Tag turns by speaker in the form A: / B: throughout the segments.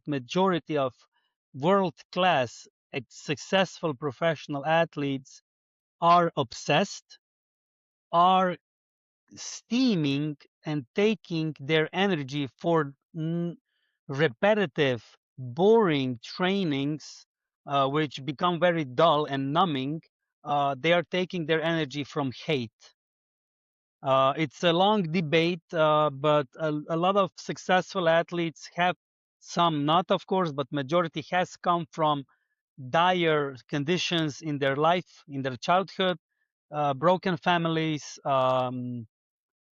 A: majority of world-class, successful professional athletes are obsessed, are steaming and taking their energy for repetitive, boring trainings, which become very dull and numbing. They are taking their energy from hate. It's a long debate, but a lot of successful athletes have, some not, of course, but majority has come from dire conditions in their life, in their childhood, broken families,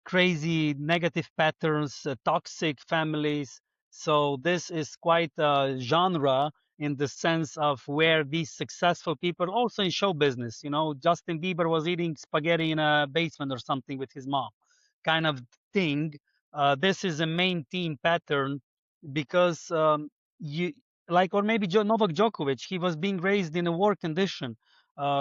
A: crazy negative patterns, toxic families. So this is quite a genre in the sense of where these successful people, also in show business, Justin Bieber was eating spaghetti in a basement or something with his mom, kind of thing. This is a main theme pattern because you like, or maybe Novak Djokovic, he was being raised in a war condition.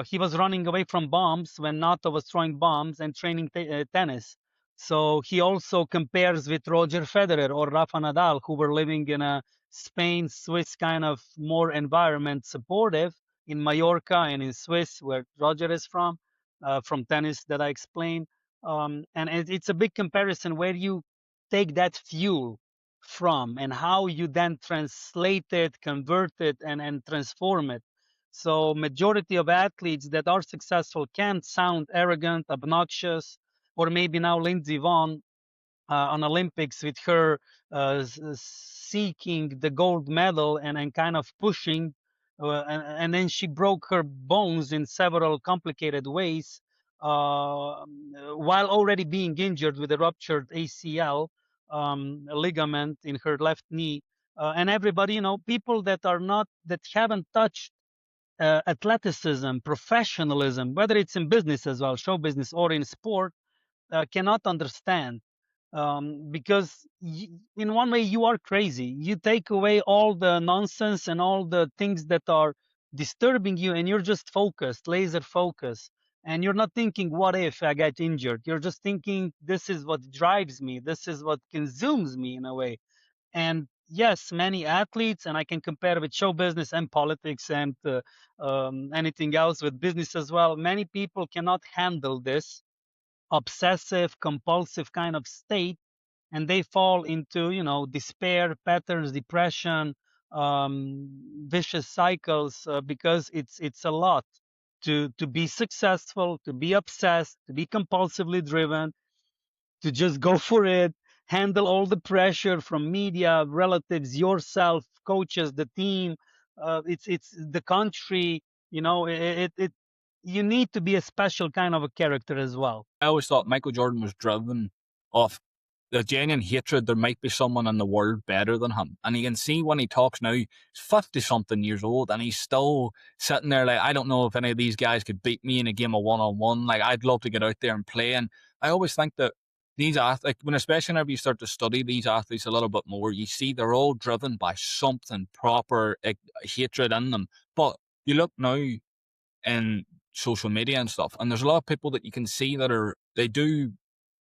A: He was running away from bombs when NATO was throwing bombs and training tennis. So he also compares with Roger Federer or Rafa Nadal, who were living in a Spain, Swiss kind of more environment supportive in Mallorca and in Swiss, where Roger is from tennis that I explained. And it's a big comparison where you take that fuel from and how you then translate it, convert it, and transform it. So majority of athletes that are successful can sound arrogant, obnoxious, or maybe now Lindsey Vonn on Olympics with her seeking the gold medal and kind of pushing, and then she broke her bones in several complicated ways while already being injured with a ruptured ACL ligament in her left knee. And everybody, people that are not, that haven't touched athleticism, professionalism, whether it's in business as well, show business, or in sport, cannot understand because in one way you are crazy. You take away all the nonsense and all the things that are disturbing you, and you're just focused, laser focused, and you're not thinking what if I get injured. You're just thinking this is what drives me, this is what consumes me in a way. And yes, many athletes, and I can compare with show business and politics and anything else with business as well, many people cannot handle this obsessive compulsive kind of state, and they fall into despair patterns, depression, vicious cycles, because it's a lot to be successful, to be obsessed, to be compulsively driven, to just go for it, handle all the pressure from media, relatives, yourself, coaches, the team, it's the country. It you need to be a special kind of a character as well.
B: I always thought Michael Jordan was driven off the genuine hatred there might be someone in the world better than him. And you can see when he talks now, he's 50 something years old and he's still sitting there like, I don't know if any of these guys could beat me in a game of one-on-one. Like, I'd love to get out there and play. And I always think that these athletes, especially whenever you start to study these athletes a little bit more, you see they're all driven by something proper, hatred in them. But you look now in social media and stuff, and there's a lot of people that you can see that they do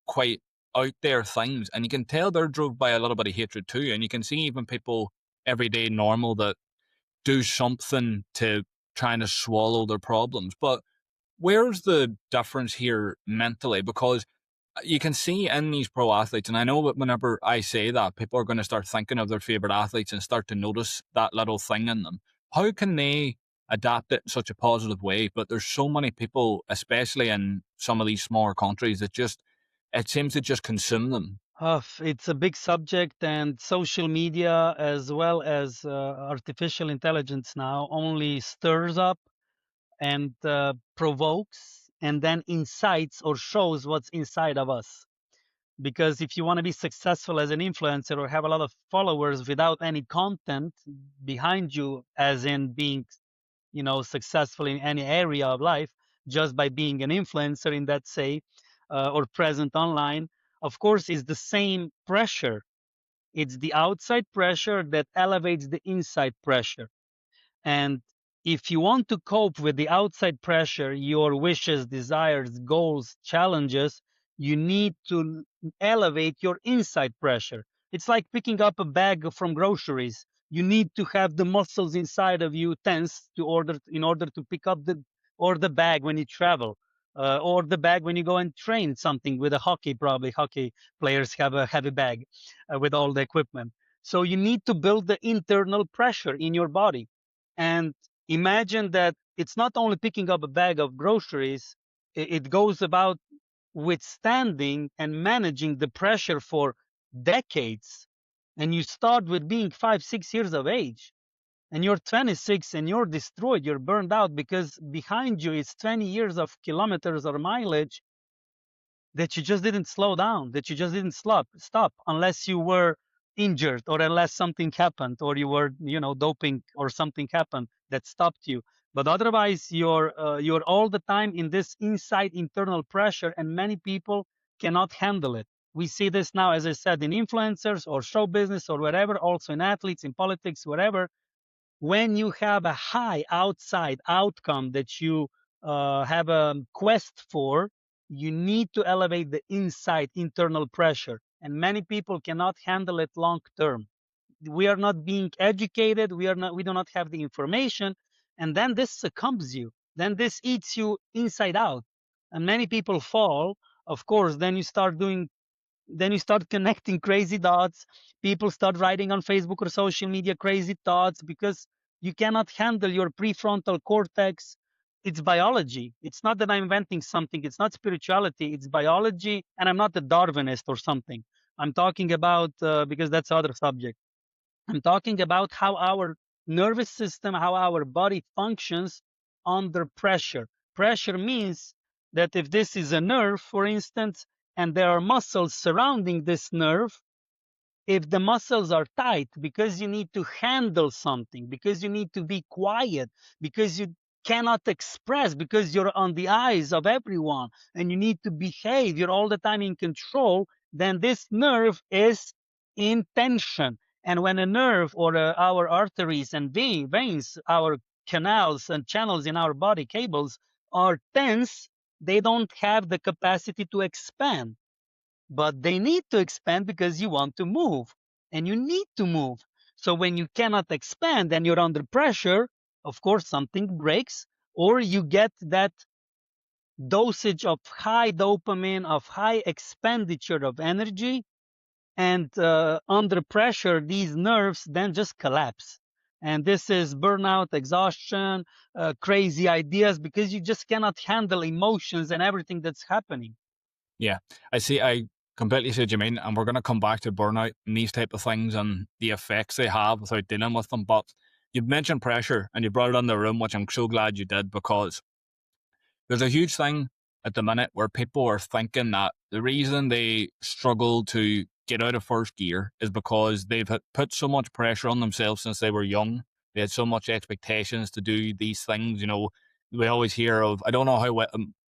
B: quite out there things, and you can tell they're drove by a little bit of hatred too. And you can see even people everyday normal that do something to trying to swallow their problems. But where's the difference here mentally? Because you can see in these pro athletes, and I know that whenever I say that, people are going to start thinking of their favorite athletes and start to notice that little thing in them. How can they adapt it in such a positive way? But there's so many people, especially in some of these smaller countries, that it seems to just consume them.
A: It's a big subject, and social media as well as artificial intelligence now only stirs up and provokes and then incites or shows what's inside of us. Because if you want to be successful as an influencer or have a lot of followers without any content behind you, as in being successful in any area of life, just by being an influencer in that, say, or present online, of course, is the same pressure. It's the outside pressure that elevates the inside pressure. And if you want to cope with the outside pressure, your wishes, desires, goals, challenges, you need to elevate your inside pressure. It's like picking up a bag from groceries. You need to have the muscles inside of you tense in order to pick up the bag when you travel, or the bag when you go and train something with a hockey. Probably hockey players have a heavy bag with all the equipment. So you need to build the internal pressure in your body. And imagine that it's not only picking up a bag of groceries, it goes about withstanding and managing the pressure for decades. And you start with being 5, 6 years of age, and you're 26 and you're destroyed, you're burned out because behind you is 20 years of kilometers or mileage that you just didn't slow down, that you just didn't stop unless you were injured or unless something happened or you were, doping or something happened that stopped you. But otherwise, you're all the time in this inside internal pressure, and many people cannot handle it. We see this now, as I said, in influencers or show business or whatever, also in athletes, in politics, whatever. When you have a high outside outcome that you have a quest for, you need to elevate the inside internal pressure. And many people cannot handle it long term. We are not being educated. We do not have the information. And then this succumbs you. Then this eats you inside out. And many people fall. Of course, then you start connecting crazy dots. People start writing on Facebook or social media crazy thoughts because you cannot handle your prefrontal cortex. It's biology. It's not that I'm inventing something. It's not spirituality. It's biology. And I'm not a Darwinist or something. I'm talking about, because that's other subject. I'm talking about how our nervous system, how our body functions under pressure. Pressure means that if this is a nerve, for instance, and there are muscles surrounding this nerve, if the muscles are tight because you need to handle something, because you need to be quiet, because you cannot express, because you're on the eyes of everyone and you need to behave, you're all the time in control, then this nerve is in tension. And when a nerve or our arteries and veins, our canals and channels in our body, cables, are tense, they don't have the capacity to expand, but they need to expand because you want to move and you need to move. So when you cannot expand and you're under pressure, of course, something breaks, or you get that dosage of high dopamine, of high expenditure of energy. And under pressure, these nerves then just collapse. And this is burnout, exhaustion, crazy ideas, because you just cannot handle emotions and everything that's happening.
B: Yeah, I see. I completely see what you mean, and we're going to come back to burnout and these type of things and the effects they have without dealing with them. But you've mentioned pressure, and you brought it in the room, which I'm so glad you did, because there's a huge thing at the minute where people are thinking that the reason they struggle to get out of first gear is because they've put so much pressure on themselves since they were young. They had so much expectations to do these things. We always hear of, I don't know how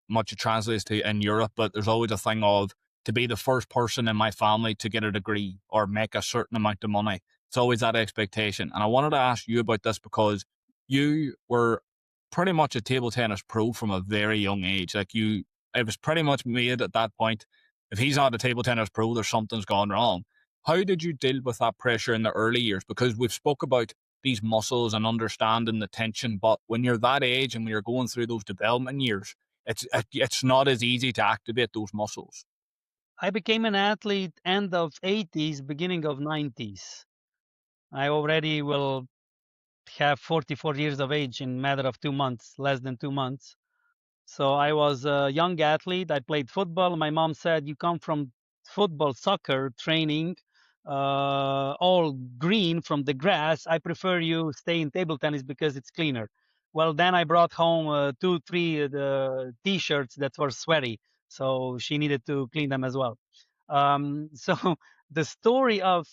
B: much it translates to in Europe, but there's always a thing of to be the first person in my family to get a degree or make a certain amount of money. It's always that expectation. And I wanted to ask you about this because you were pretty much a table tennis pro from a very young age. It was pretty much made at that point. If he's not a table tennis pro, there's something's gone wrong. How did you deal with that pressure in the early years? Because we've spoke about these muscles and understanding the tension, but when you're that age and when you're going through those development years, it's not as easy to activate those muscles.
A: I became an athlete end of 80s, beginning of 90s. I already will have 44 years of age in matter of 2 months, less than 2 months. So I was a young athlete. I played football. My mom said, "You come from football, soccer training, all green from the grass. I prefer you stay in table tennis because it's cleaner." Well, then I brought home 2, 3 t-shirts that were sweaty, so she needed to clean them as well. So the story of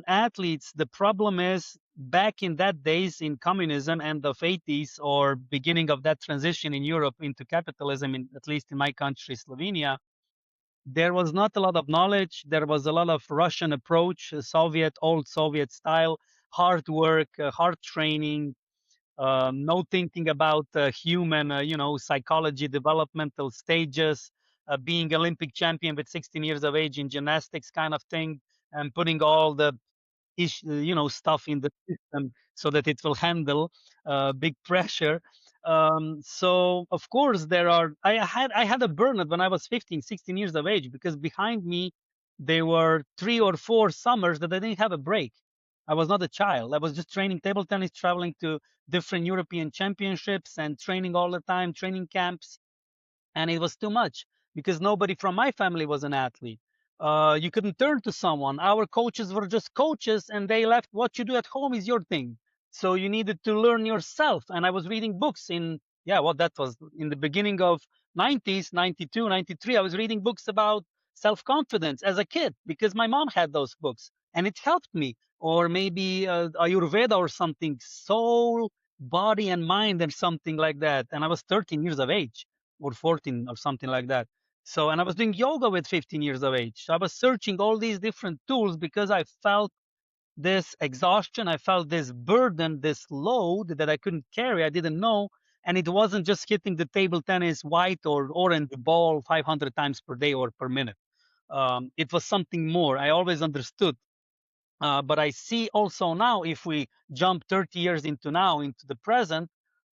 A: athletes, the problem is back in that days in communism, end of 80s or beginning of that transition in Europe into capitalism, at least in my country, Slovenia, there was not a lot of knowledge. There was a lot of Russian approach, old Soviet style, hard work, hard training, no thinking about human, psychology, developmental stages, being Olympic champion with 16 years of age in gymnastics kind of thing, and putting all the stuff in the system so that it will handle big pressure. So of course there are. I had a burnout when I was 15, 16 years of age, because behind me there were 3 or 4 summers that I didn't have a break. I was not a child. I was just training table tennis, traveling to different European championships and training all the time, training camps, and it was too much because nobody from my family was an athlete. You couldn't turn to someone. Our coaches were just coaches, and they left. What you do at home is your thing. So you needed to learn yourself. And I was reading books in, yeah, what that was in the beginning of 90s, 92, 93. I was reading books about self-confidence as a kid because my mom had those books and it helped me. Or maybe Ayurveda or something, soul, body, and mind, and something like that. And I was 13 years of age or 14 or something like that. So, and I was doing yoga with 15 years of age. So I was searching all these different tools because I felt this exhaustion. I felt this burden, this load that I couldn't carry. I didn't know. And it wasn't just hitting the table tennis white or orange ball 500 times per day or per minute. It was something more. I always understood. But I see also now, if we jump 30 years into now, into the present,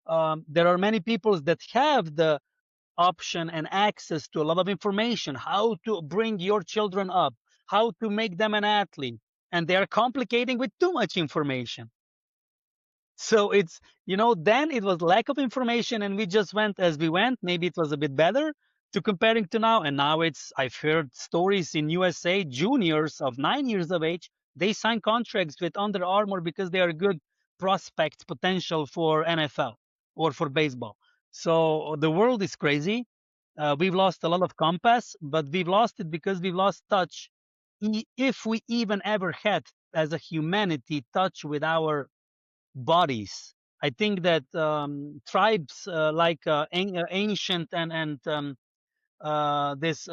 A: there are many people that have the option and access to a lot of information, how to bring your children up, how to make them an athlete, and they are complicating with too much information. So it's, then it was lack of information and we just went as we went. Maybe it was a bit better to comparing to now. And now I've heard stories in USA, juniors of 9 years of age, they sign contracts with Under Armour because they are good prospects potential for NFL or for baseball. So the world is crazy. We've lost a lot of compass, but we've lost it because we've lost touch. If we even ever had, as a humanity, touch with our bodies. I think that tribes like ancient and this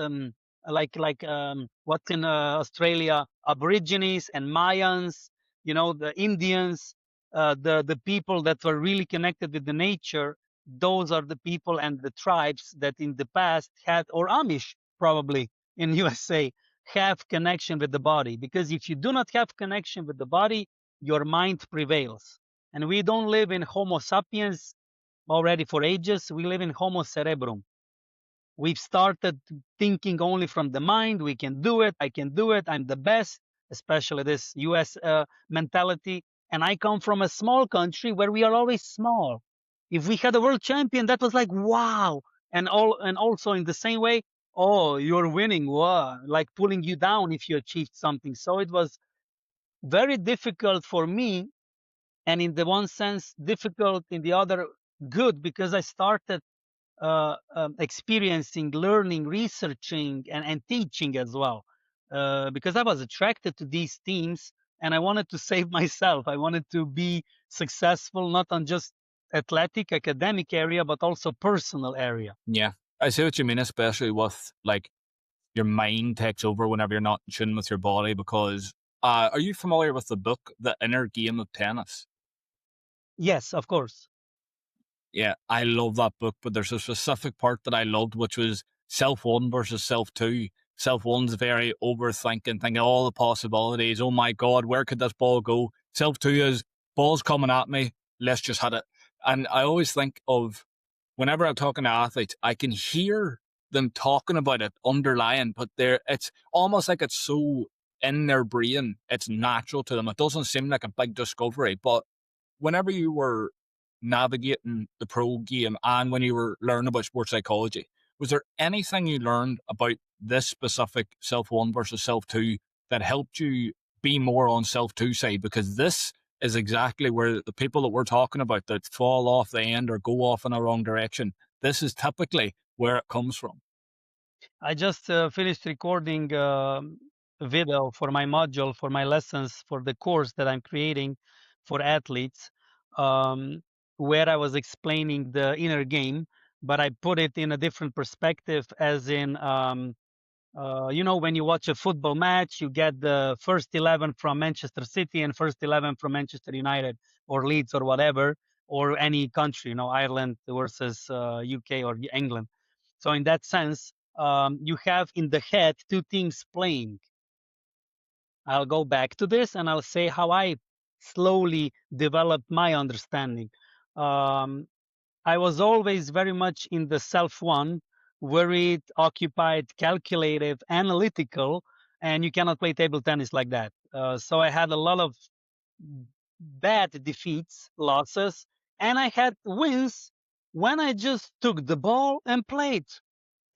A: what's in Australia, Aborigines and Mayans, the Indians, the people that were really connected with the nature. Those are the people and the tribes that in the past had, or Amish probably in USA, have connection with the body. Because if you do not have connection with the body, your mind prevails. And we don't live in Homo sapiens already for ages. We live in Homo cerebrum. We've started thinking only from the mind. We can do it. I can do it. I'm the best, especially this US mentality. And I come from a small country where we are always small. If we had a world champion, that was like, wow. And also in the same way, oh, you're winning. Wow. Like pulling you down if you achieved something. So it was very difficult for me. And in the one sense, difficult, in the other, good, because I started experiencing, learning, researching, and teaching as well. Because I was attracted to these teams and I wanted to save myself. I wanted to be successful, not on just athletic, academic area, but also personal area.
B: Yeah, I see what you mean, especially with like your mind takes over whenever you're not in tune with your body. Because are you familiar with the book The Inner Game of Tennis?
A: Yes, of course.
B: Yeah, I love that book, but there's a specific part that I loved, which was self one versus self two. Self one's very overthinking, thinking all the possibilities. Oh my God, where could this ball go? Self two is ball's coming at me. Let's just hit it. And I always think of whenever I'm talking to athletes, I can hear them talking about it underlying, but it's almost like it's so in their brain, it's natural to them. It doesn't seem like a big discovery, but whenever you were navigating the pro game and when you were learning about sports psychology, was there anything you learned about this specific self one versus self two that helped you be more on self two side? Because this is exactly where the people that we're talking about that fall off the end or go off in a wrong direction, this is typically where it comes from.
A: I just finished recording a video for my module, for my lessons, for the course that I'm creating for athletes, um, where I was explaining the inner game, but I put it in a different perspective, as in, when you watch a football match, you get the first 11 from Manchester City and first 11 from Manchester United or Leeds or whatever, or any country, Ireland versus UK or England. So in that sense, you have in the head two teams playing. I'll go back to this and I'll say how I slowly developed my understanding. Um, I was always very much in the self one, worried, occupied, calculative, analytical, and you cannot play table tennis like that. So I had a lot of bad defeats, losses, and I had wins when I just took the ball and played.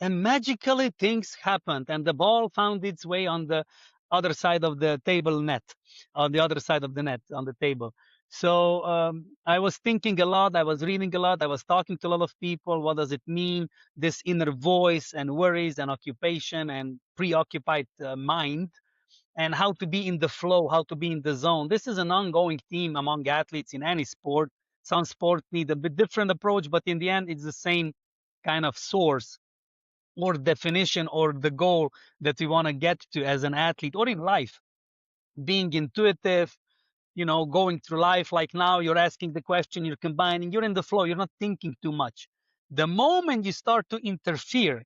A: And magically things happened, and the ball found its way on the other side of the table net, on the other side of the net, on the table. So I was thinking a lot, I was reading a lot, I was talking to a lot of people. What does it mean? This inner voice and worries and occupation and preoccupied mind, and how to be in the flow, how to be in the zone. This is an ongoing theme among athletes in any sport. Some sports need a bit different approach, but in the end, it's the same kind of source or definition or the goal that we want to get to as an athlete or in life. Being intuitive, going through life like now, you're asking the question, you're combining, you're in the flow, you're not thinking too much. The moment you start to interfere,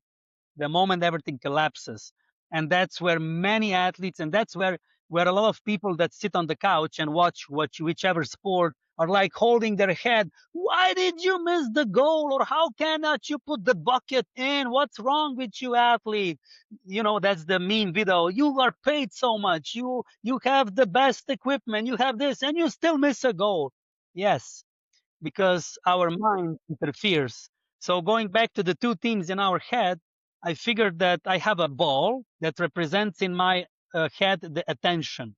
A: the moment everything collapses. And that's where many athletes, and that's where a lot of people that sit on the couch and watch whichever sport are like holding their head. Why did you miss the goal? Or how cannot you put the bucket in? What's wrong with you, athlete? That's the meme video. You are paid so much. You have the best equipment. You have this, and you still miss a goal. Yes, because our mind interferes. So going back to the two teams in our head, I figured that I have a ball that represents in my head the attention.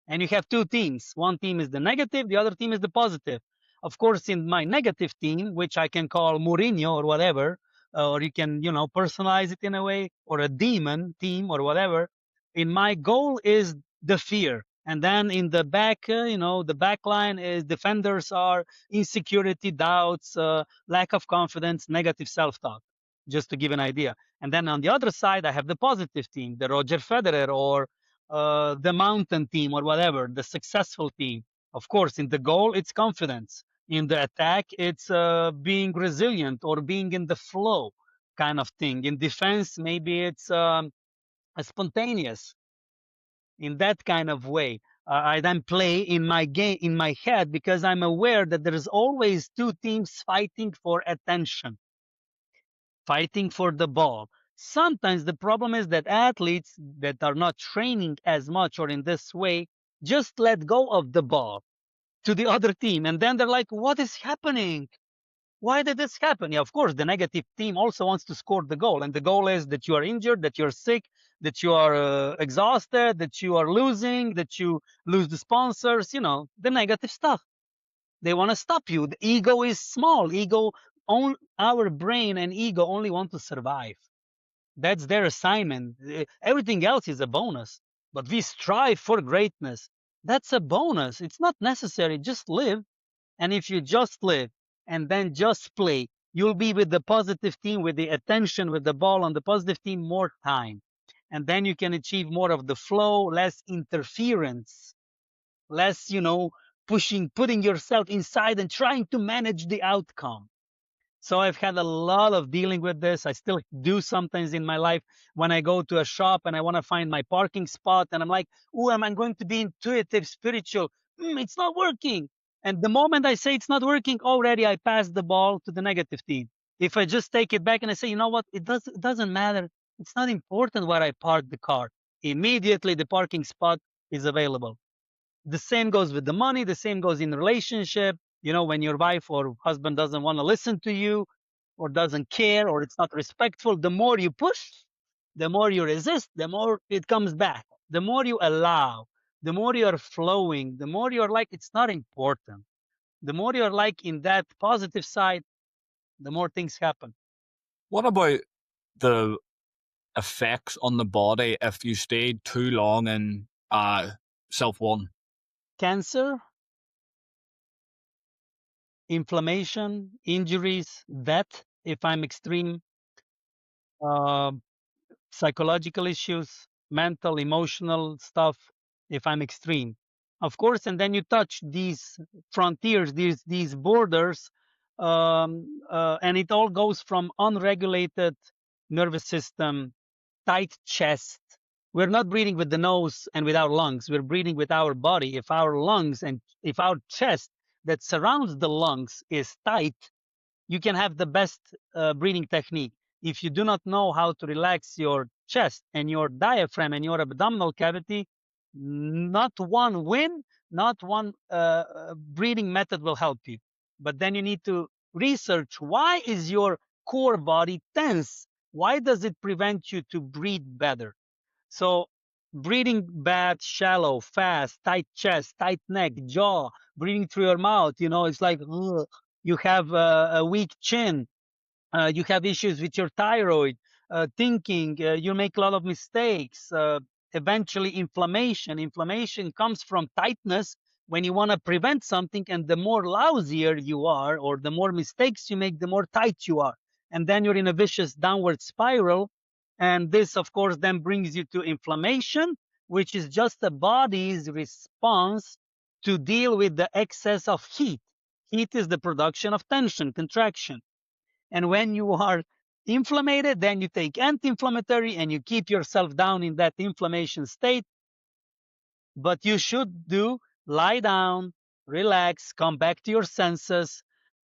A: And you have two teams. One team is the negative, the other team is the positive. Of course, in my negative team, which I can call Mourinho or whatever, or you can, personalize it in a way, or a demon team or whatever. In my goal is the fear. And then in the back, the back line is defenders are insecurity, doubts, lack of confidence, negative self-talk, just to give an idea. And then on the other side, I have the positive team, the Roger Federer or the mountain team or whatever, the successful team. Of course, in the goal, it's confidence. In the attack, it's being resilient or being in the flow kind of thing. In defense, maybe it's a spontaneous in that kind of way. I then play in my game, in my head, because I'm aware that there is always two teams fighting for attention, fighting for the ball. Sometimes the problem is that athletes that are not training as much or in this way just let go of the ball to the other team. And then they're like, what is happening? Why did this happen? Yeah, of course, the negative team also wants to score the goal. And the goal is that you are injured, that you're sick, that you are exhausted, that you are losing, that you lose the sponsors, the negative stuff. They want to stop you. The ego is small. Our brain and ego only want to survive. That's their assignment. Everything else is a bonus. But we strive for greatness. That's a bonus. It's not necessary. Just live. And if you just live and then just play, you'll be with the positive team, with the attention, with the ball on the positive team more time. And then you can achieve more of the flow, less interference, less, putting yourself inside and trying to manage the outcome. So I've had a lot of dealing with this. I still do sometimes in my life when I go to a shop and I want to find my parking spot and I'm like, oh, am I going to be intuitive, spiritual? It's not working. And the moment I say it's not working, already I pass the ball to the negative team. If I just take it back and I say, you know what, it doesn't matter. It's not important where I park the car. Immediately the parking spot is available. The same goes with the money. The same goes in relationship. When your wife or husband doesn't want to listen to you or doesn't care or it's not respectful, the more you push, the more you resist, the more it comes back. The more you allow, the more you are flowing, the more you're like, it's not important. The more you're like in that positive side, the more things happen.
B: What about the effects on the body if you stayed too long in self one?
A: Cancer, inflammation, injuries, death, if I'm extreme, uh, psychological issues, mental, emotional stuff, if I'm extreme. Of course, and then you touch these frontiers, these borders, and it all goes from unregulated nervous system, tight chest. We're not breathing with the nose and with our lungs. We're breathing with our body. If our lungs and if our chest that surrounds the lungs is tight, you can have the best breathing technique. If you do not know how to relax your chest and your diaphragm and your abdominal cavity, not one win, not one breathing method will help you. But then you need to research, why is your core body tense? Why does it prevent you to breathe better? So breathing bad, shallow, fast, tight chest, tight neck, jaw, breathing through your mouth, it's like, ugh. You have a weak chin, you have issues with your thyroid, thinking, you make a lot of mistakes, eventually inflammation. Inflammation comes from tightness when you want to prevent something, and the more lousier you are, or the more mistakes you make, the more tight you are. And then you're in a vicious downward spiral. And this, of course, then brings you to inflammation, which is just the body's response to deal with the excess of heat. Heat is the production of tension, contraction. And when you are inflamed, then you take anti-inflammatory and you keep yourself down in that inflammation state. But you should do lie down, relax, come back to your senses,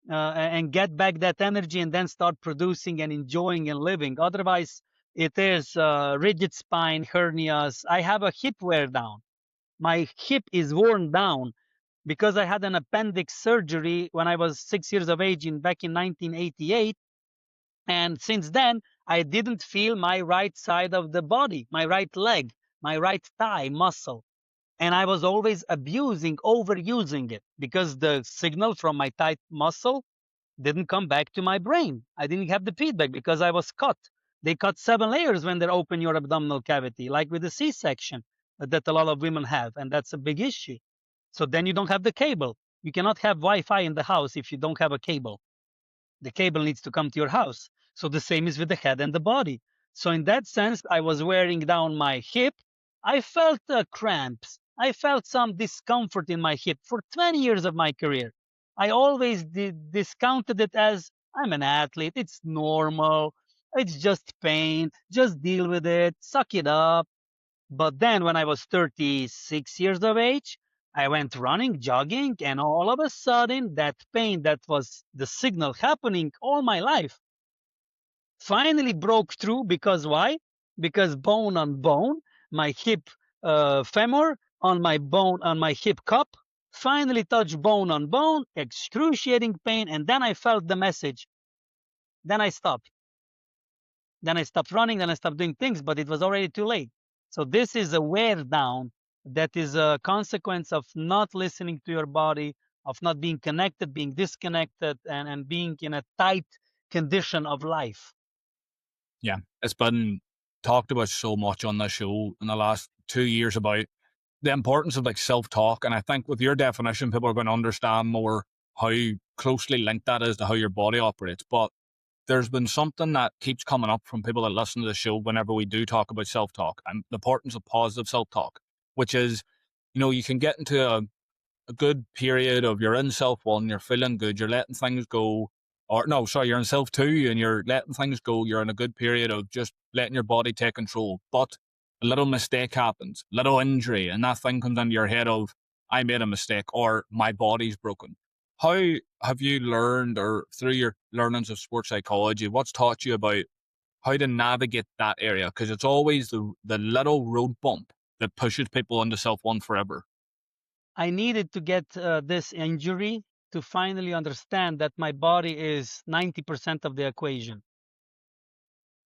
A: and get back that energy, and then start producing and enjoying and living. Otherwise, it is rigid spine, hernias. I have a hip wear down. My hip is worn down because I had an appendix surgery when I was 6 years of age back in 1988. And since then, I didn't feel my right side of the body, my right leg, my right thigh muscle. And I was always abusing, overusing it, because the signal from my tight muscle didn't come back to my brain. I didn't have the feedback because I was cut. They cut 7 layers when they open your abdominal cavity, like with a C-section that a lot of women have. And that's a big issue. So then you don't have the cable. You cannot have Wi-Fi in the house if you don't have a cable. The cable needs to come to your house. So the same is with the head and the body. So in that sense, I was wearing down my hip. I felt cramps. I felt some discomfort in my hip for 20 years of my career. I always discounted it as, I'm an athlete. It's normal. It's just pain. Just deal with it. Suck it up. But then when I was 36 years of age, I went running, jogging, and all of a sudden, that pain that was the signal happening all my life finally broke through. Because why? Because bone on bone, my hip femur on my bone, on my hip cup, finally touched bone on bone, excruciating pain. And then I felt the message. Then I stopped. Then I stopped running, then I stopped doing things, but it was already too late. So this is a wear down that is a consequence of not listening to your body, of not being connected, being disconnected, and being in a tight condition of life.
B: Yeah, it's been talked about so much on this show in the last 2 years about the importance of like self-talk. And I think with your definition, people are going to understand more how closely linked that is to how your body operates. But there's been something that keeps coming up from people that listen to the show whenever we do talk about self-talk, and the importance of positive self-talk, which is, you can get into a good period of you're in self one, you're feeling good, you're letting things go, or no, sorry, you're in self two and you're letting things go, you're in a good period of just letting your body take control. But a little mistake happens, little injury, and that thing comes into your head of, I made a mistake or my body's broken. How have you learned, or through your learnings of sports psychology, what's taught you about how to navigate that area? Because it's always the little road bump that pushes people into self one forever.
A: I needed to get this injury to finally understand that my body is 90% of the equation.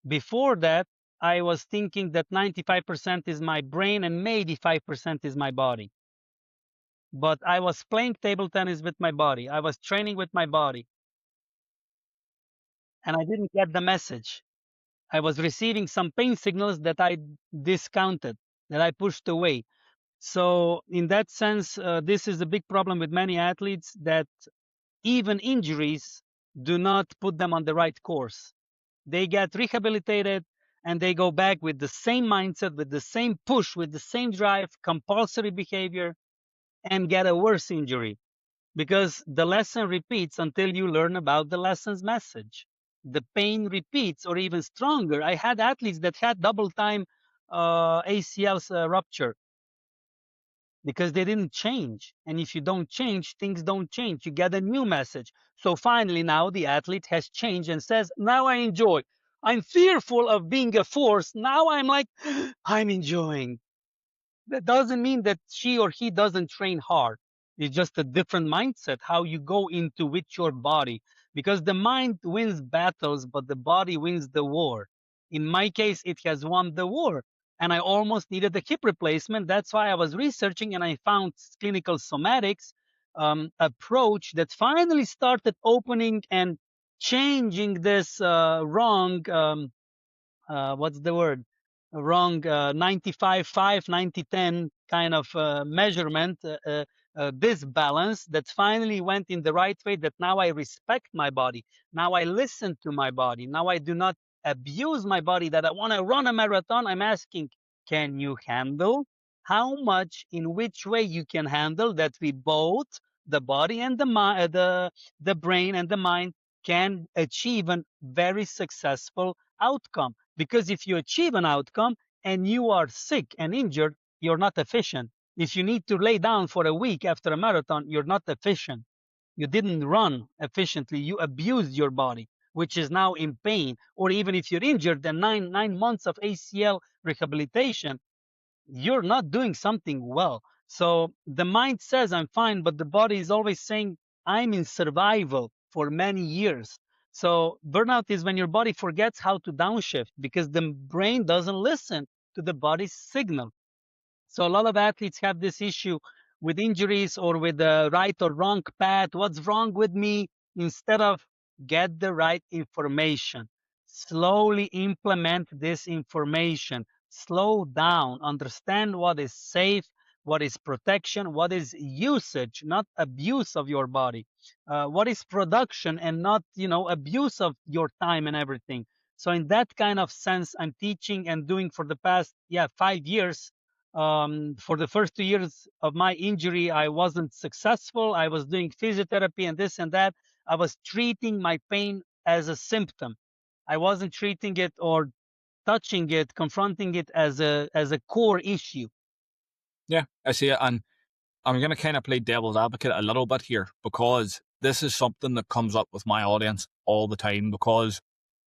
A: Before that, I was thinking that 95% is my brain and maybe 5% is my body. But I was playing table tennis with my body. I was training with my body. And I didn't get the message. I was receiving some pain signals that I discounted, that I pushed away. So in that sense, this is a big problem with many athletes, that even injuries do not put them on the right course. They get rehabilitated and they go back with the same mindset, with the same push, with the same drive, compulsory behavior, and get a worse injury, because the lesson repeats until you learn about the lesson's message. The pain repeats, or even stronger. I had athletes that had double time ACL's rupture because they didn't change. And if you don't change, things don't change. You get a new message. So finally, now the athlete has changed and says, now I enjoy. I'm fearful of being a force. Now I'm like, I'm enjoying. That doesn't mean that she or he doesn't train hard. It's just a different mindset, how you go into with your body. Because the mind wins battles, but the body wins the war. In my case, it has won the war. And I almost needed a hip replacement. That's why I was researching and I found clinical somatics approach that finally started opening and changing this wrong what's the word wrong 95 5 90 10 kind of measurement disbalance that finally went in the right way, that now I respect my body, now I listen to my body, now I do not abuse my body, that I want to run a marathon. I'm asking, can you handle, how much, in which way you can handle that, we both, the body and the mind, the brain and the mind, can achieve a very successful outcome. Because if you achieve an outcome and you are sick and injured, you're not efficient. If you need to lay down for a week after a marathon, you're not efficient. You didn't run efficiently. You abused your body, which is now in pain. Or even if you're injured, then nine months of ACL rehabilitation, you're not doing something well. So the mind says I'm fine, but the body is always saying I'm in survival for many years. So burnout is when your body forgets how to downshift because the brain doesn't listen to the body's signal. So a lot of athletes have this issue with injuries or with the right or wrong path. What's wrong with me? Instead of get the right information, slowly implement this information, slow down, understand what is safe, what is protection, what is usage, not abuse of your body, what is production and not, abuse of your time and everything. So in that kind of sense, I'm teaching and doing for the past, 5 years. For the first 2 years of my injury, I wasn't successful. I was doing physiotherapy and this and that. I was treating my pain as a symptom. I wasn't treating it or touching it, confronting it as a core issue.
B: Yeah, I see it. And I'm going to kind of play devil's advocate a little bit here because this is something that comes up with my audience all the time because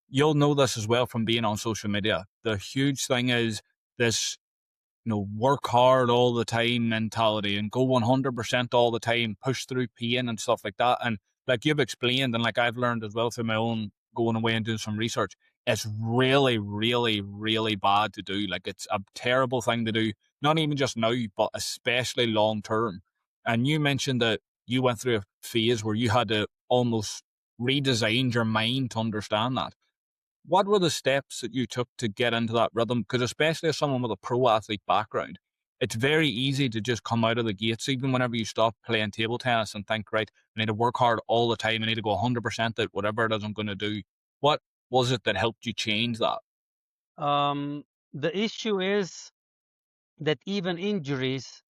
B: you'll know this as well from being on social media. The huge thing is this, work hard all the time mentality and go 100% all the time, push through pain and stuff like that. And like you've explained, and like I've learned as well through my own going away and doing some research, it's really, really, really bad to do. Like it's a terrible thing to do, not even just now, but especially long term. And you mentioned that you went through a phase where you had to almost redesign your mind to understand that. What were the steps that you took to get into that rhythm? Because especially as someone with a pro athlete background, it's very easy to just come out of the gates, even whenever you stop playing table tennis and think, right, I need to work hard all the time. I need to go 100% at whatever it is I'm going to do. What was it that helped you change that?
A: Um, the issue is that even injuries,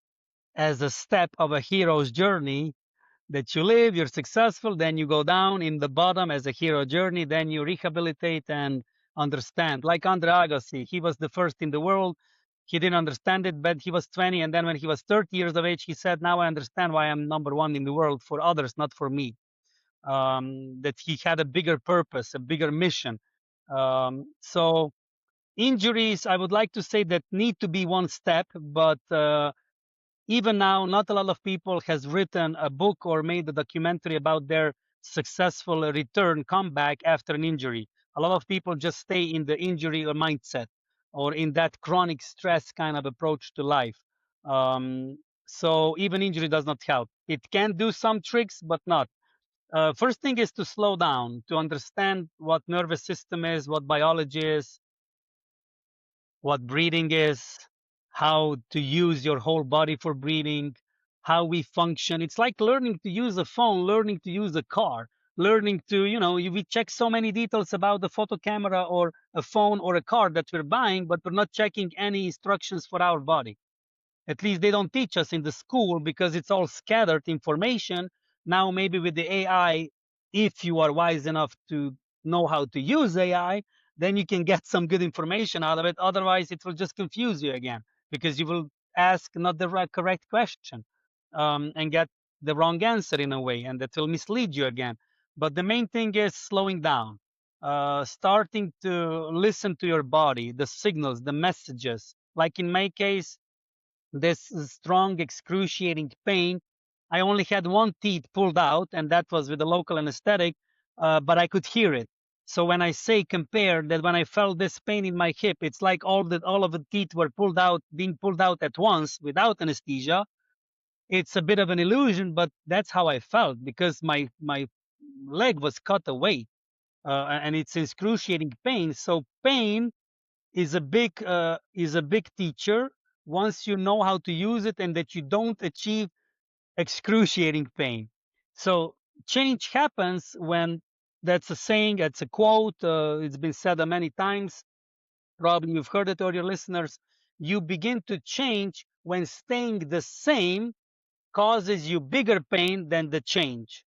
A: as a step of a hero's journey, that you live, you're successful, then you go down in the bottom as a hero journey, then you rehabilitate and understand. Like Andre Agassi, he was the first in the world. He didn't understand it, but he was 20. And then when he was 30 years of age, he said, now I understand why I'm number one in the world for others, not for me. That he had a bigger purpose, a bigger mission. So injuries, I would like to say that need to be one step, but even now, not a lot of people has written a book or made a documentary about their successful return comeback after an injury. A lot of people just stay in the injury or mindset or in that chronic stress kind of approach to life. So even injury does not help. It can do some tricks, but not. First thing is to slow down, to understand what nervous system is, what biology is, what breathing is, how to use your whole body for breathing, how we function. It's like learning to use a phone, learning to use a car, learning to, we check so many details about the photo camera or a phone or a car that we're buying, but we're not checking any instructions for our body. At least they don't teach us in the school because it's all scattered information. Now, maybe with the AI, if you are wise enough to know how to use AI, then you can get some good information out of it. Otherwise, it will just confuse you again because you will ask not the correct question, and get the wrong answer in a way, and that will mislead you again. But the main thing is slowing down, starting to listen to your body, the signals, the messages. Like in my case, this strong, excruciating pain. I only had one teeth pulled out, and that was with a local anesthetic, but I could hear it. So when I say compare that, when I felt this pain in my hip, it's like all of the teeth were pulled out, being pulled out at once without anesthesia. It's a bit of an illusion, but that's how I felt because my leg was cut away, and it's excruciating pain. So pain is a big teacher once you know how to use it and that you don't achieve excruciating pain. So change happens when, that's a saying, that's a quote, it's been said many times, probably you've heard it, or your listeners. You begin to change when staying the same causes you bigger pain than the change.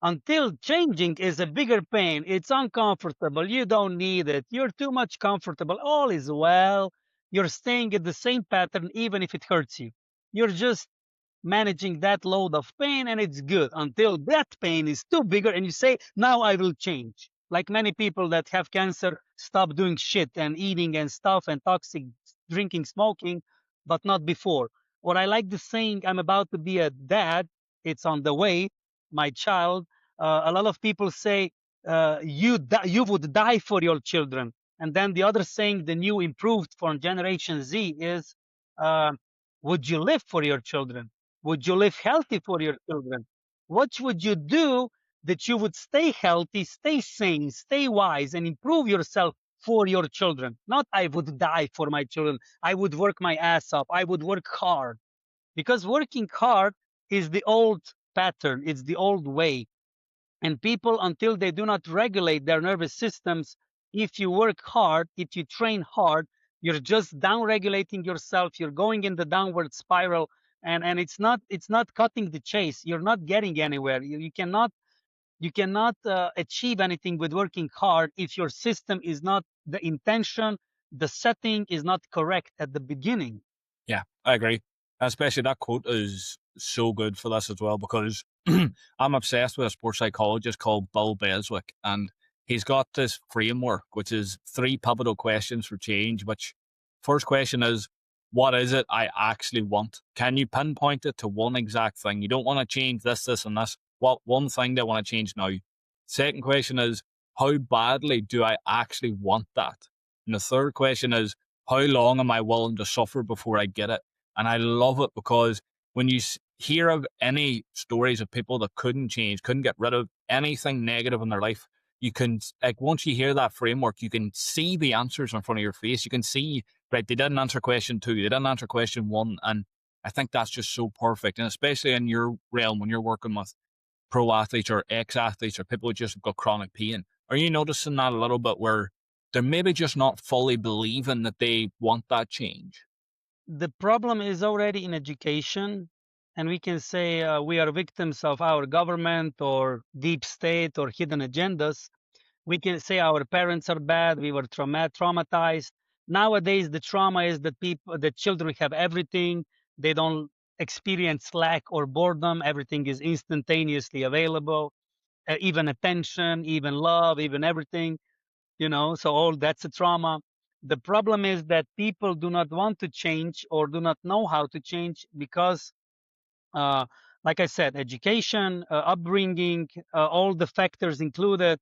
A: Until changing is a bigger pain, it's uncomfortable, you don't need it, you're too much comfortable, all is well, you're staying in the same pattern even if it hurts you. You're just managing that load of pain and it's good until that pain is too bigger and you say, now I will change. Like many people that have cancer stop doing shit and eating and stuff and toxic drinking, smoking, but not before. Or I like the saying, I'm about to be a dad, it's on the way, my child. A lot of people say, you would die for your children. And then the other saying, the new improved for Generation Z is, uh, would you live for your children? Would you live healthy for your children? What would you do that you would stay healthy, stay sane, stay wise, and improve yourself for your children? Not I would die for my children. I would work my ass off. I would work hard. Because working hard is the old pattern, it's the old way. And people, until they do not regulate their nervous systems, if you work hard, if you train hard, you're just down regulating yourself, you're going in the downward spiral, and it's not cutting the chase, you're not getting anywhere, you cannot achieve anything with working hard if your system is not, the intention, the setting is not correct at the beginning.
B: Yeah, I agree. Especially that quote is so good for this as well because I'm obsessed with a sports psychologist called Bill Beswick, and he's got this framework which is 3 pivotal questions for change. Which first question is, what is it I actually want? Can you pinpoint it to one exact thing? You don't want to change this, this, and this. What one thing do I want to change now? Second question is, how badly do I actually want that? And the third question is, how long am I willing to suffer before I get it? And I love it because when you hear of any stories of people that couldn't change, couldn't get rid of anything negative in their life, you can, like, once you hear that framework, you can see the answers in front of your face. You can see, right, they didn't answer question 2, they didn't answer question 1. And I think that's just so perfect. And especially in your realm, when you're working with pro athletes or ex athletes or people who just have got chronic pain, are you noticing that a little bit where they're maybe just not fully believing that they want that change?
A: The problem is already in education, and we can say we are victims of our government or deep state or hidden agendas. We can say our parents are bad, we were traumatized. Nowadays the trauma is that the children have everything, they don't experience lack or boredom, everything is instantaneously available, even attention, even love, even everything, so all that's a trauma. The problem is that people do not want to change or do not know how to change because, uh, like I said, education, upbringing, all the factors included,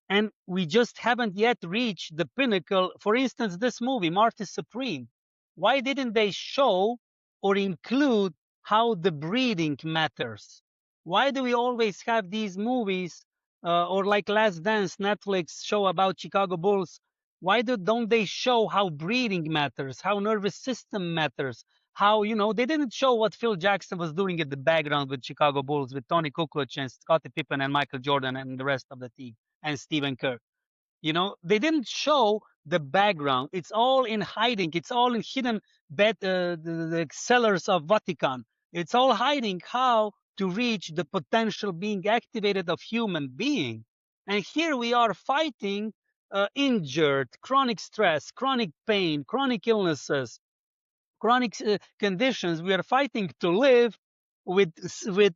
A: and we just haven't yet reached the pinnacle. For instance, this movie Mart is Supreme, why didn't they show or include how the breeding matters? Why do we always have these movies, or like Last Dance, Netflix show about Chicago Bulls? Why don't they show how breeding matters, how nervous system matters, how, they didn't show what Phil Jackson was doing at the background with Chicago Bulls, with Tony Kukoc and Scottie Pippen and Michael Jordan and the rest of the team and Stephen Kerr. They didn't show the background. It's all in hiding. It's all in hidden the cellars of Vatican. It's all hiding how to reach the potential being activated of human being. And here we are fighting injured, chronic stress, chronic pain, chronic illnesses, chronic conditions. We are fighting to live with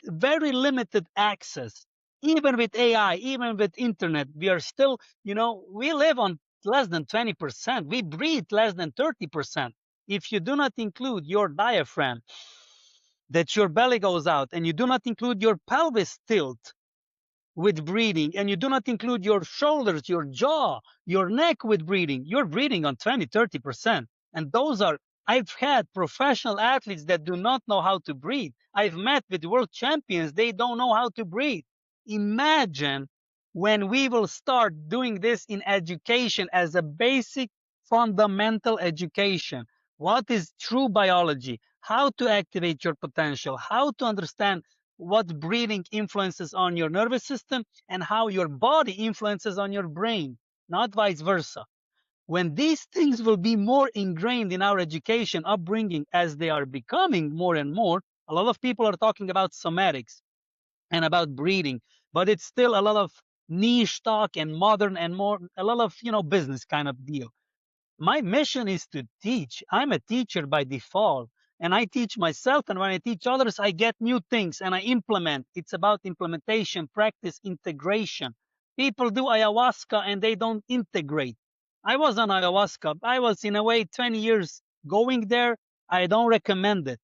A: very limited access. Even with AI, even with internet, we are still, we live on less than 20%. We breathe less than 30%. If you do not include your diaphragm, that your belly goes out, and you do not include your pelvis tilt with breathing, and you do not include your shoulders, your jaw, your neck with breathing, you're breathing on 20, 30%. And those are, I've had professional athletes that do not know how to breathe. I've met with world champions, they don't know how to breathe. Imagine when we will start doing this in education as a basic fundamental education. What is true biology? How to activate your potential? How to understand what breathing influences on your nervous system and how your body influences on your brain, not vice versa. When these things will be more ingrained in our education upbringing, as they are becoming more and more, a lot of people are talking about somatics and about breathing, but it's still a lot of niche talk and modern and more, a lot of, business kind of deal. My mission is to teach. I'm a teacher by default, and I teach myself. And when I teach others, I get new things and I implement. It's about implementation, practice, integration. People do ayahuasca and they don't integrate. I was on ayahuasca. I was, in a way, 20 years going there. I don't recommend it.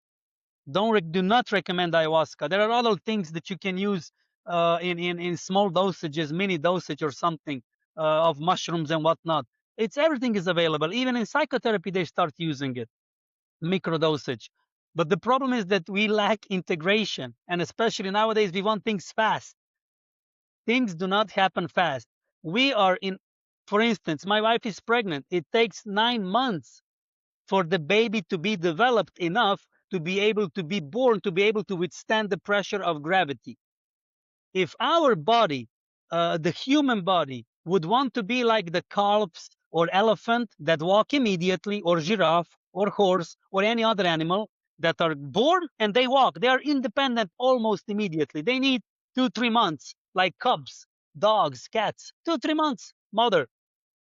A: Do not recommend ayahuasca. There are other things that you can use in small dosages, mini dosage or something of mushrooms and whatnot. It's everything is available. Even in psychotherapy, they start using it, micro dosage. But the problem is that we lack integration, and especially nowadays, we want things fast. Things do not happen fast. We are in, for instance, my wife is pregnant. It takes 9 months for the baby to be developed enough to be able to be born, to be able to withstand the pressure of gravity. If our body, the human body, would want to be like the calves or elephant that walk immediately, or giraffe or horse or any other animal that are born and they walk, they are independent almost immediately. They need 2, 3 months, like cubs, dogs, cats, 2, 3 months, mother.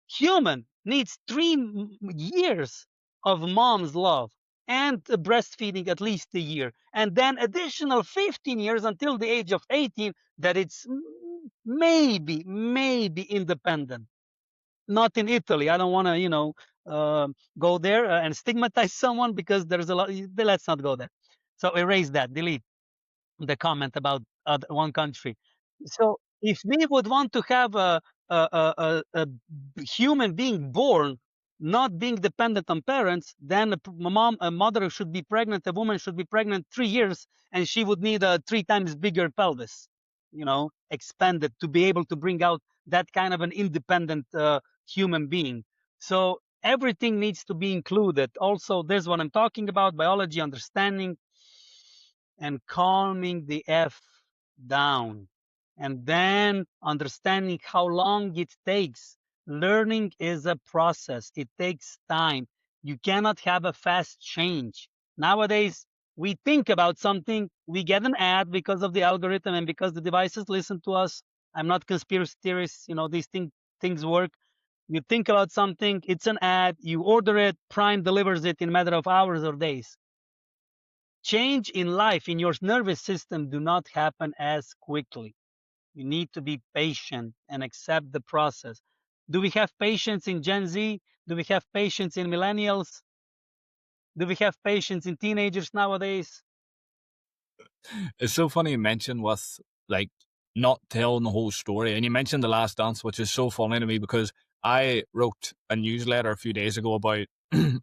A: Human needs 3 years of mom's love and breastfeeding at least a year, and then additional 15 years until the age of 18 that it's maybe independent. Not in Italy. I don't want to, go there and stigmatize someone, because there's a lot. Let's not go there. So erase that, delete the comment about one country. So if we would want to have a human being born, not being dependent on parents, then a mother should be pregnant, a woman should be pregnant 3 years, and she would need a 3 times bigger pelvis, expanded, to be able to bring out that kind of an independent human being. So everything needs to be included. Also, there's what I'm talking about: biology, understanding, and calming the F down, and then understanding how long it takes. Learning is a process, it takes time. You cannot have a fast change. Nowadays, we think about something, we get an ad because of the algorithm and because the devices listen to us. I'm not conspiracy theorist, these things work. You think about something, it's an ad, you order it, Prime delivers it in a matter of hours or days. Change in life, in your nervous system, do not happen as quickly. You need to be patient and accept the process. Do we have patience in Gen Z? Do we have patience in millennials? Do we have patience in teenagers nowadays?
B: It's so funny you mentioned with like not telling the whole story, and you mentioned The Last Dance, which is so funny to me because I wrote a newsletter a few days ago about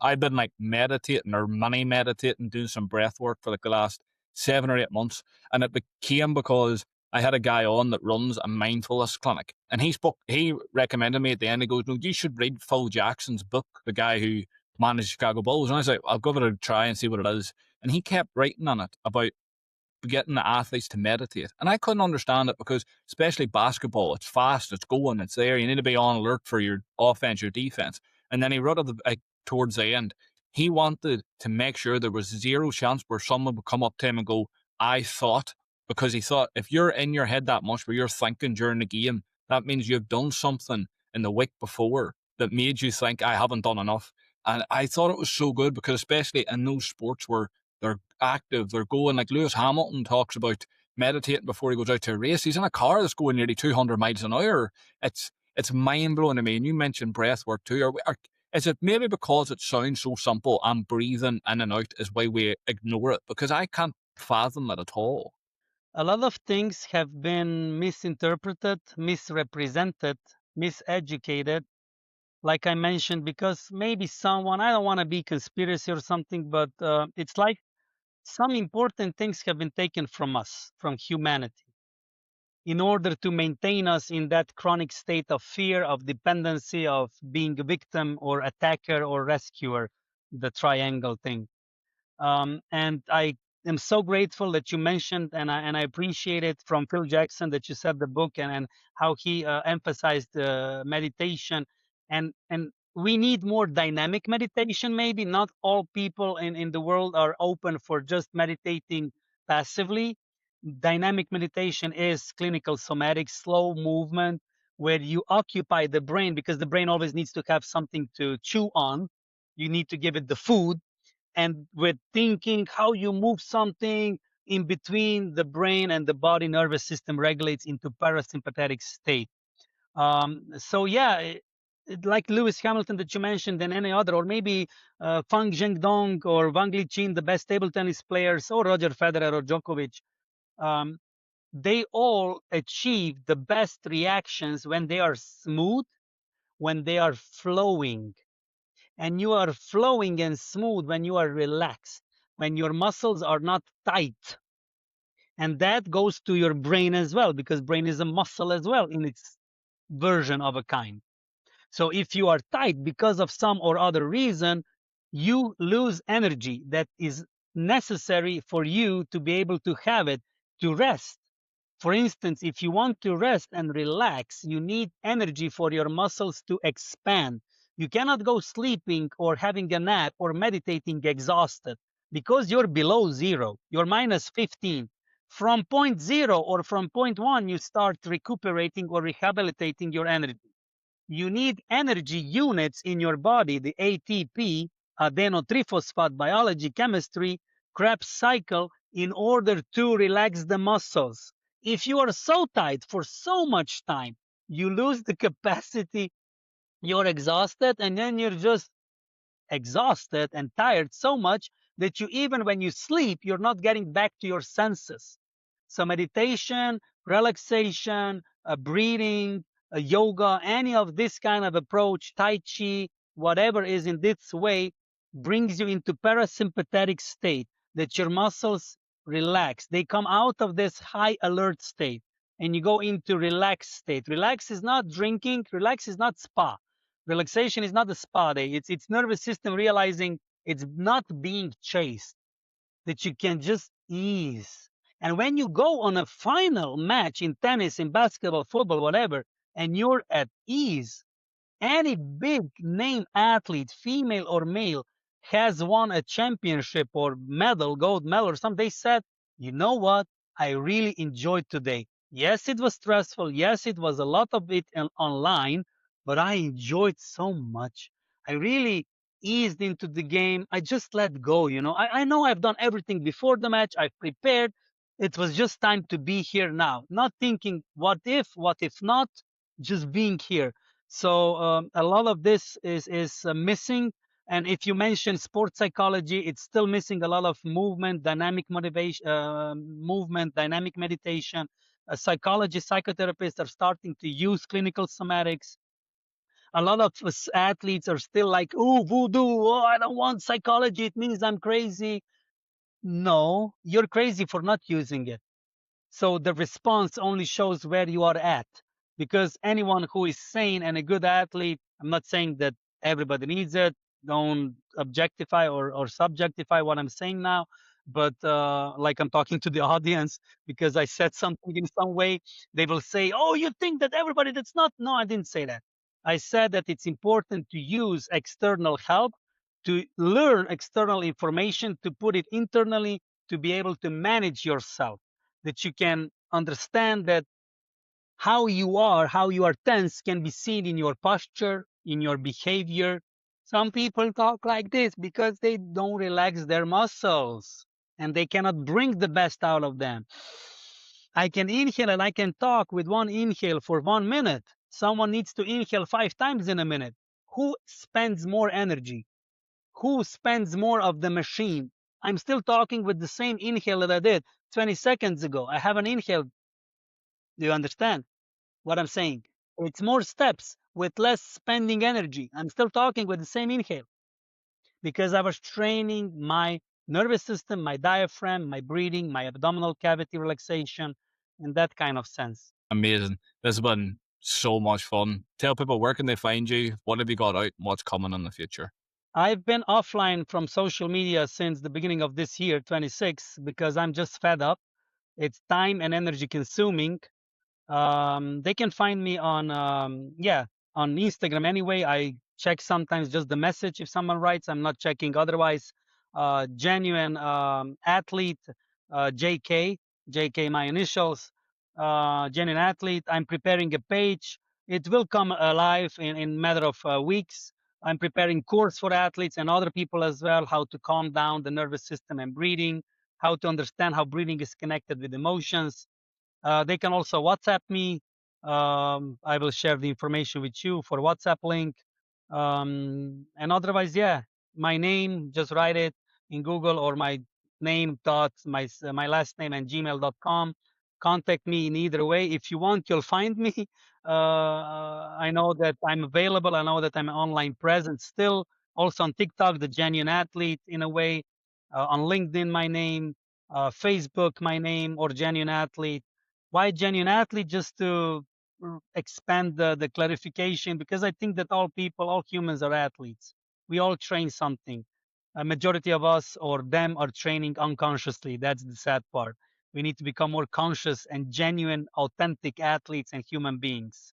B: I've been like meditating or mini meditating, doing some breath work for like the last 7 or 8 months, and it became because I had a guy on that runs a mindfulness clinic, and he recommended me at the end. He goes, "No, you should read Phil Jackson's book, the guy who managed Chicago Bulls." And I was like, "I'll give it a try and see what it is." And he kept writing on it about getting the athletes to meditate. And I couldn't understand it because, especially basketball, it's fast, it's going, it's there. You need to be on alert for your offense, your defense. And then he wrote it towards the end. He wanted to make sure there was zero chance where someone would come up to him and go, "I thought," because he thought if you're in your head that much where you're thinking during the game, that means you've done something in the week before that made you think I haven't done enough. And I thought it was so good because especially in those sports where they're active, they're going like Lewis Hamilton talks about meditating before he goes out to a race. He's in a car that's going nearly 200 miles an hour. It's mind blowing to me. And you mentioned breath work too. Is it maybe because it sounds so simple and breathing in and out is why we ignore it? Because I can't fathom it at all.
A: A lot of things have been misinterpreted, misrepresented, miseducated, like I mentioned, because maybe someone, I don't want to be conspiracy or something, but it's like some important things have been taken from us, from humanity, in order to maintain us in that chronic state of fear, of dependency, of being a victim or attacker or rescuer, the triangle thing. And I am so grateful that you mentioned, and I appreciate it from Phil Jackson that you said the book and how he emphasized meditation, and we need more dynamic meditation. Maybe not all people in the world are open for just meditating passively. Dynamic meditation is clinical somatic, slow movement where you occupy the brain because the brain always needs to have something to chew on. You need to give it the food, and with thinking how you move something in between the brain and the body nervous system regulates into parasympathetic state. So yeah, like Lewis Hamilton that you mentioned and any other, or maybe Fang Zhengdong or Wang Liqin, the best table tennis players, or Roger Federer or Djokovic, um, they all achieve the best reactions when they are smooth, when they are flowing, and you are flowing and smooth when you are relaxed, when your muscles are not tight. And that goes to your brain as well, because brain is a muscle as well in its version of a kind. So if you are tight because of some or other reason, you lose energy that is necessary for you to be able to have it to rest. For instance, if you want to rest and relax, you need energy for your muscles to expand. You cannot go sleeping or having a nap or meditating exhausted because you're below zero, you're minus 15. From point zero or from point one, you start recuperating or rehabilitating your energy. You need energy units in your body, the ATP, adenotriphosphate biology, chemistry, Krebs cycle, in order to relax the muscles. If you are so tight for so much time, you lose the capacity, you're exhausted, and then you're just exhausted and tired so much that you, even when you sleep, you're not getting back to your senses. So meditation, relaxation, breathing, yoga, any of this kind of approach, tai chi, whatever is in this way, brings you into parasympathetic state, that your muscles relax. They come out of this high alert state and you go into relaxed state. Relax is not drinking, relax is not spa. Relaxation is not a spa day. It's nervous system realizing it's not being chased, that you can just ease. And when you go on a final match in tennis, in basketball, football, whatever, and you're at ease, any big name athlete, female or male, has won a championship or medal, gold medal or something, they said, you know what? I really enjoyed today. Yes, it was stressful. Yes, it was a lot of it online, but I enjoyed so much. I really eased into the game. I just let go, you know. I know I've done everything before the match. I've prepared. It was just time to be here now. Not thinking, what if not? Just being here. So a lot of this is missing. And if you mention sports psychology, it's still missing a lot of movement, dynamic motivation, movement, dynamic meditation. Psychologists, psychotherapists are starting to use clinical somatics. A lot of athletes are still like, oh, voodoo. Oh, I don't want psychology. It means I'm crazy. No, you're crazy for not using it. So the response only shows where you are at. Because anyone who is sane and a good athlete, I'm not saying that everybody needs it. Don't objectify or subjectify what I'm saying now. But like I'm talking to the audience because I said something in some way, they will say, oh, you think that everybody that's not. No, I didn't say that. I said that it's important to use external help, to learn external information, to put it internally, to be able to manage yourself, that you can understand that how you are tense can be seen in your posture, in your behavior. Some people talk like this because they don't relax their muscles and they cannot bring the best out of them. I can inhale and I can talk with one inhale for 1 minute. Someone needs to inhale 5 times in a minute. Who spends more energy? Who spends more of the machine? I'm still talking with the same inhale that I did 20 seconds ago. I haven't inhaled. Do you understand what I'm saying? It's more steps with less spending energy. I'm still talking with the same inhale because I was training my nervous system, my diaphragm, my breathing, my abdominal cavity relaxation, in that kind of sense.
B: Amazing. This has been so much fun. Tell people where can they find you? What have you got out? What's coming in the future?
A: I've been offline from social media since the beginning of this year, 26, because I'm just fed up. It's time and energy consuming. They can find me on on Instagram anyway. I check sometimes just the message if someone writes. I'm not checking otherwise. Genuine athlete, JK, JK my initials. Genuine athlete. I'm preparing a page. It will come alive in matter of weeks. I'm preparing course for athletes and other people as well, how to calm down the nervous system and breathing, how to understand how breathing is connected with emotions. They can also WhatsApp me. I will share the information with you for WhatsApp link. And otherwise, yeah, my name, just write it in Google or my name dot my last name and gmail.com. Contact me in either way. If you want, you'll find me. I know that I'm available. I know that I'm online present still. Also on TikTok, the Genuine Athlete in a way. On LinkedIn, my name. Facebook, my name, or Genuine Athlete. Why Genuine Athlete? Just to expand the clarification, because I think that all people, all humans are athletes. We all train something. A majority of us or them are training unconsciously. That's the sad part. We need to become more conscious and genuine, authentic athletes and human beings.